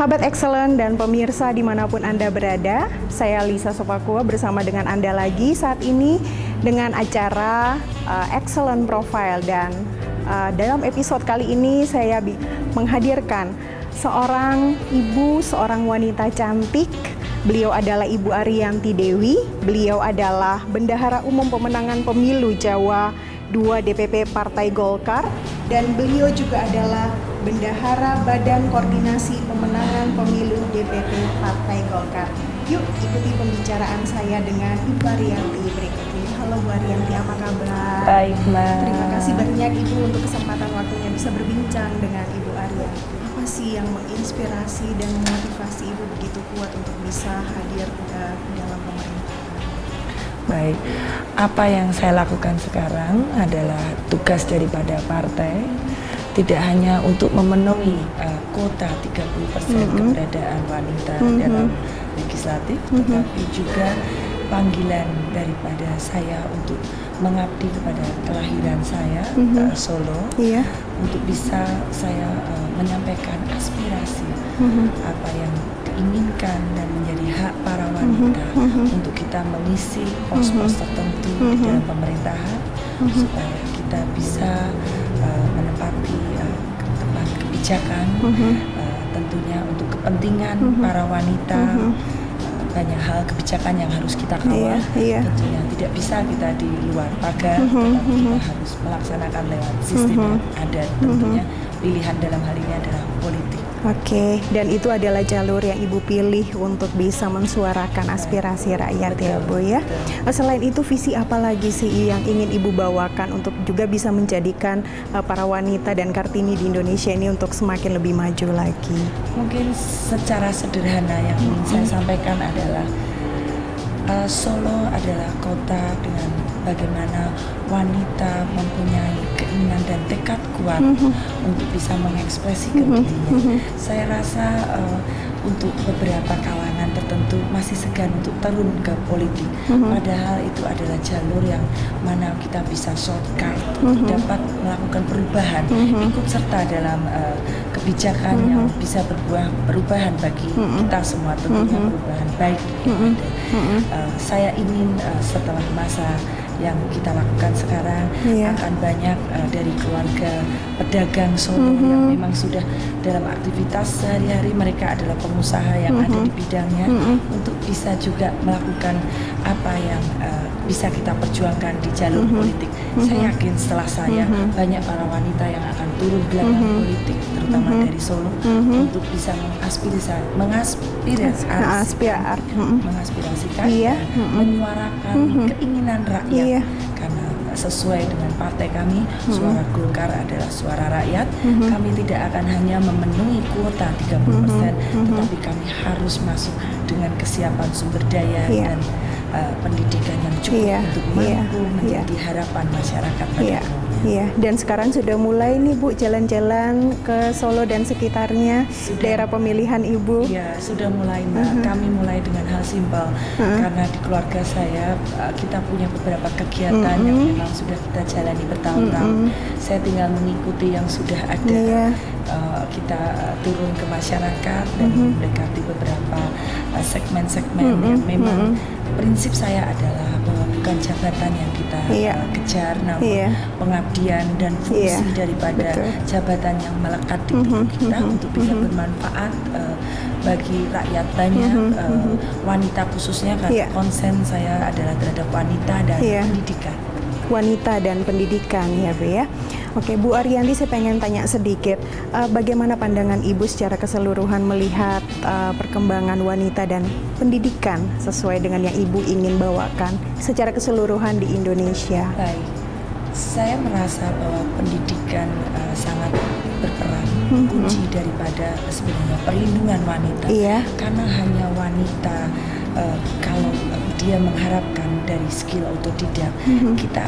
Sahabat Excellent dan pemirsa dimanapun Anda berada, saya Lisa Sopakua bersama dengan Anda lagi saat ini dengan acara Excellent Profile. Dan dalam episode kali ini saya menghadirkan seorang ibu, seorang wanita cantik. Beliau adalah Ibu Ariyanti Dewi. Beliau adalah Bendahara Umum Pemenangan Pemilu Jawa 2 DPP Partai Golkar, dan beliau juga adalah Bendahara Badan Koordinasi Pemenangan Pemilu DPP Partai Golkar. Yuk ikuti pembicaraan saya dengan Ibu Ariyanti berikut ini. Halo Bu Ariyanti, apa kabar? Baik, Mbak. Terima kasih banyak Ibu untuk kesempatan waktunya bisa berbincang dengan Ibu Ariyanti. Apa sih yang menginspirasi dan memotivasi Ibu begitu kuat untuk bisa hadir dalam pemerintahan? Baik, apa yang saya lakukan sekarang adalah tugas daripada partai, tidak hanya untuk memenuhi kuota 30% keberadaan wanita dalam legislatif, tetapi juga panggilan daripada saya untuk mengabdi kepada kelahiran saya, Solo, untuk bisa saya menyampaikan aspirasi apa yang diinginkan dan menjadi hak para wanita untuk kita mengisi pos-pos tertentu di dalam pemerintahan, supaya kita bisa menempati tempat kebijakan, tentunya untuk kepentingan para wanita. Banyak hal kebijakan yang harus kita kawal, tentunya tidak bisa kita di luar pagar, tetapi kita harus melaksanakan lewat sistem yang ada. Tentunya pilihan dalam hal ini adalah politik. Oke, dan itu adalah jalur yang Ibu pilih untuk bisa mensuarakan aspirasi rakyat, ya Bu ya. Selain itu, visi apa lagi sih yang ingin Ibu bawakan untuk juga bisa menjadikan para wanita dan Kartini di Indonesia ini untuk semakin lebih maju lagi? Mungkin secara sederhana yang ingin saya sampaikan adalah Solo adalah kota dengan bagaimana wanita mempunyai keinginan dan tekad kuat untuk bisa mengekspresikan dirinya. Saya rasa untuk beberapa kalangan tertentu masih segan untuk turun ke politik, padahal itu adalah jalur yang mana kita bisa shortcut, dapat melakukan perubahan, ikut serta dalam kebijakan yang bisa berbuah perubahan bagi kita semua, tentunya perubahan baik yang ada. Saya ingin setelah masa yang kita lakukan sekarang akan banyak dari keluarga pedagang Solo yang memang sudah dalam aktivitas sehari-hari, mereka adalah pengusaha yang ada di bidangnya, untuk bisa juga melakukan apa yang bisa kita perjuangkan di jalur politik. Saya yakin setelah saya banyak para wanita yang akan turun ke belakang politik, terutama dari Solo, untuk bisa mengaspirasikan, menyuarakan keinginan rakyat. Karena sesuai dengan partai kami, suara Golkar adalah suara rakyat. Kami tidak akan hanya memenuhi kuota 30%, tetapi kami harus masuk dengan kesiapan sumber daya dan pendidikan yang cukup untuk mampu menjadi harapan masyarakat pada Iya, dan sekarang sudah mulai nih Bu jalan-jalan ke Solo dan sekitarnya, daerah pemilihan Ibu. Iya, sudah mulai Mbak. Kami mulai dengan hal simpel, karena di keluarga saya kita punya beberapa kegiatan yang memang sudah kita jalani bertahun-tahun. Saya tinggal mengikuti yang sudah ada. Kita turun ke masyarakat dan mendekati beberapa segmen-segmen yang memang prinsip saya adalah bahwa bukan jabatan yang kita kejar, namun pengabdian dan fungsi daripada jabatan yang melekat di tubuh kita untuk bisa bermanfaat bagi rakyat banyak, wanita khususnya, karena konsen saya adalah terhadap wanita dan pendidikan. Wanita dan pendidikan, ya Bu ya. Oke, Bu Ariyanti, saya pengen tanya sedikit, bagaimana pandangan Ibu secara keseluruhan melihat perkembangan wanita dan pendidikan sesuai dengan yang Ibu ingin bawakan secara keseluruhan di Indonesia? Baik, saya merasa bahwa pendidikan sangat berperan kunci daripada sebenarnya perlindungan wanita, karena hanya wanita kalau dia mengharapkan dari skill otodidak, kita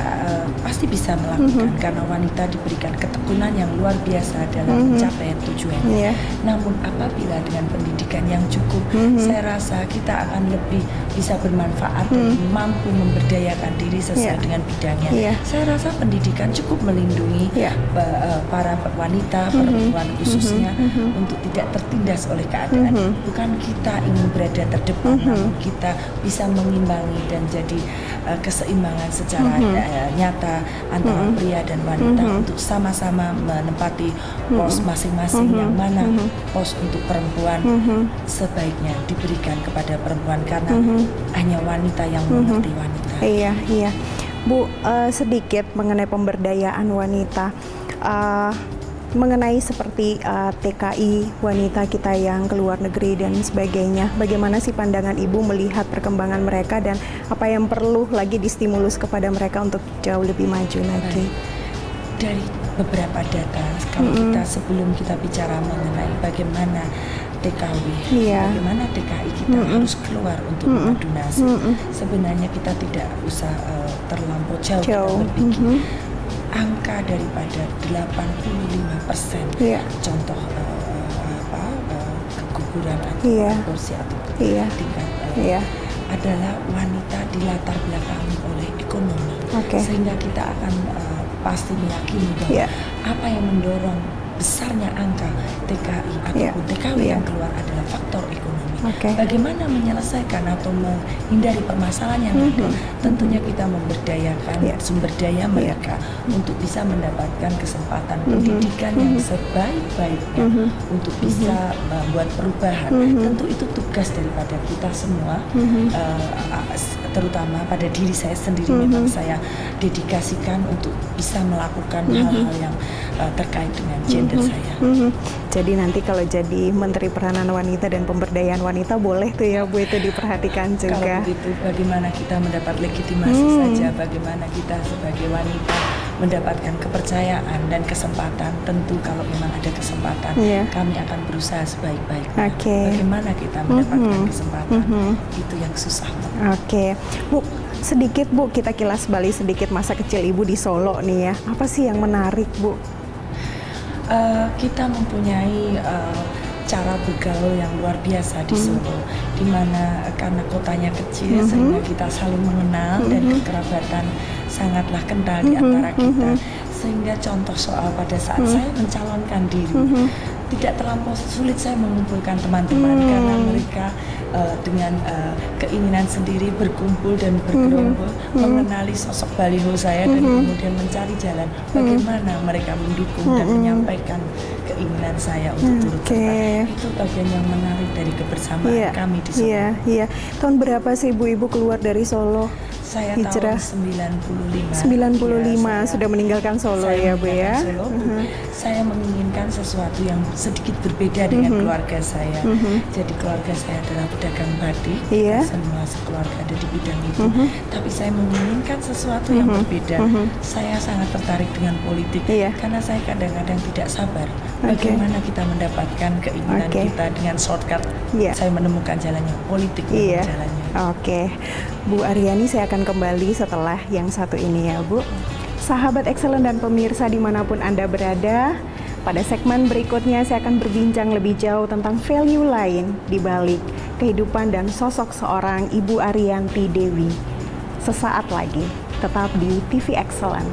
pasti bisa melakukan karena wanita diberikan ketekunan yang luar biasa dalam mencapai tujuannya. Namun apabila dengan pendidikan yang cukup, saya rasa kita akan lebih bisa bermanfaat dan mampu memberdayakan diri sesuai dengan bidangnya. Saya rasa pendidikan cukup melindungi para wanita, perempuan khususnya untuk tidak tertindas oleh keadaan. Bukan kita ingin berada terdepan, namun kita bisa mengimbangi dan jadi keseimbangan secara nyata antara pria dan wanita untuk sama-sama menempati pos masing-masing, yang mana pos untuk perempuan sebaiknya diberikan kepada perempuan karena hanya wanita yang mengerti wanita. Iya. Bu, sedikit mengenai pemberdayaan wanita. Mengenai seperti TKI wanita kita yang ke luar negeri dan sebagainya, bagaimana sih pandangan Ibu melihat perkembangan mereka dan apa yang perlu lagi distimulus kepada mereka untuk jauh lebih maju lagi? Dari beberapa data, kalau kita sebelum kita bicara mengenai bagaimana TKW, bagaimana TKI kita harus keluar untuk mengadu nasib, sebenarnya kita tidak usah terlampau jauh. Kita berpikir angka daripada 85% contoh keguguran atau aborsi atau tingkat adalah wanita dilatar belakangi oleh ekonomi, sehingga kita akan pasti meyakini bahwa apa yang mendorong besarnya angka TKI ataupun TKW yang keluar adalah faktor ekonomi. Bagaimana menyelesaikan atau menghindari permasalahan yang ada? Tentunya kita memberdayakan sumber daya mereka untuk bisa mendapatkan kesempatan pendidikan yang sebaik-baiknya untuk bisa membuat perubahan. Tentu itu tugas daripada kita semua, terutama pada diri saya sendiri. Memang saya dedikasikan untuk bisa melakukan hal-hal yang terkait dengan gender saya. Jadi nanti kalau jadi Menteri Peranan Wanita dan Pemberdayaan Wanita boleh tuh ya Bu, itu diperhatikan juga. Kalau begitu bagaimana kita mendapat legitimasi saja, bagaimana kita sebagai wanita mendapatkan kepercayaan dan kesempatan. Tentu kalau memang ada kesempatan, kami akan berusaha sebaik-baiknya. Bagaimana kita mendapatkan kesempatan, itu yang susah. Bu, sedikit Bu, kita kilas balik sedikit masa kecil Ibu di Solo nih ya. Apa sih yang menarik Bu? Kita mempunyai cara bergaul yang luar biasa di Solo, di mana karena kotanya kecil sehingga kita saling mengenal dan kekerabatan sangatlah kental di antara kita, sehingga contoh soal pada saat saya mencalonkan diri tidak terlampau sulit saya mengumpulkan teman-teman karena mereka dengan keinginan sendiri berkumpul dan bergerombol mengenali sosok baliho saya dan kemudian mencari jalan bagaimana mereka mendukung dan menyampaikan keinginan saya untuk turut serta. Itu bagian yang menarik dari kebersamaan kami di Solo. Tahun berapa sih Ibu keluar dari Solo? Saya hijrah tahun 95. 95 sudah meninggalkan Solo ya Bu ya. Solo, saya menginginkan sesuatu yang sedikit berbeda dengan keluarga saya. Jadi keluarga saya adalah pedagang batik, semua sekeluarga ada di bidang itu. Tapi saya menginginkan sesuatu yang berbeda. Saya sangat tertarik dengan politik karena saya kadang-kadang tidak sabar. Bagaimana kita mendapatkan keinginan kita dengan shortcut? Saya menemukan jalannya, politik jalannya. Bu Aryani, saya akan kembali setelah yang satu ini ya Bu. Sahabat Excellent dan pemirsa dimanapun Anda berada, pada segmen berikutnya saya akan berbincang lebih jauh tentang value lain di balik kehidupan dan sosok seorang Ibu Ariyanti Dewi. Sesaat lagi, tetap di TV Excellent.